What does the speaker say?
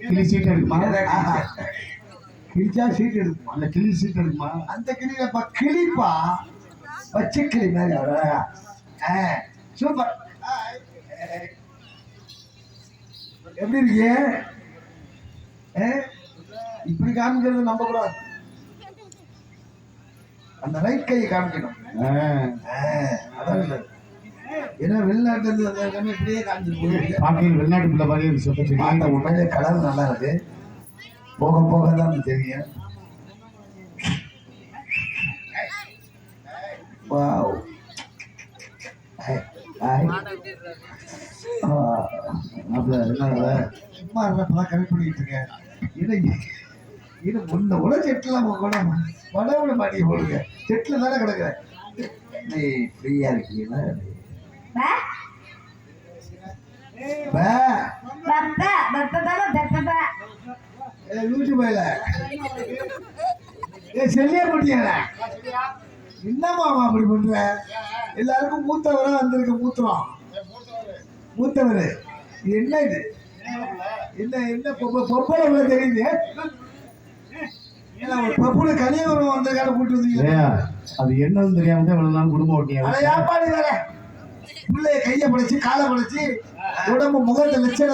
கிளி seat எடுக்குமா? கிழிச்சா seat எடுக்குமா? அந்த கிளி சீட் எடுக்குமா? அந்த கிளிப்பா கிளிப்பா பச்சை கிளி மாதிரி அழகா. சூப்பர். எப்படி இருக்கீங்க? இப்படி காமிக்கிறது நம்ப கூடாது. அந்த ரைட் கையை காமிக்கணும். அதான் இல்லை. ஏன்னா வெளிநாட்டுல இருந்து வந்தாங்க இப்படியே காமிச்சிட்டு பாக்கையில் வெளிநாட்டு பிள்ளை மாதிரி சொல்ல அந்த உண்மையிலே கலர் நல்லா இருக்கு. போக போக தான் தெரியும். வாவ். சும்மா கரெக்ட் பண்ணிட்டு இருக்கேன். இது முன்ன கூட செட்டுலாம் கூட வடவுல மாட்டி போடுங்க. செட்டில் தானே கிடக்குறேன். நீ ஃப்ரீயா இருக்கீங்களா? லூசு பையில செல்லியா போட்டியால என்னம்மா அப்படி பண்ற? எல்லாருக்கும் மூத்தவரா வந்திருக்க. மூத்தவர் என்ன இது? என்ன என்ன பொப்பளை உள்ள தெரியுது? பப்புல கலியவரம் வந்திருக்காரு கூட்டு வந்தீங்க. அது என்னன்னு தெரியாம தான் இவ்வளவு நாள் குடும்பம் ஓட்டியா? பிள்ளைய கையை படைச்சு காலை படைச்சு உடம்பு முகத்தை லட்சணத்தை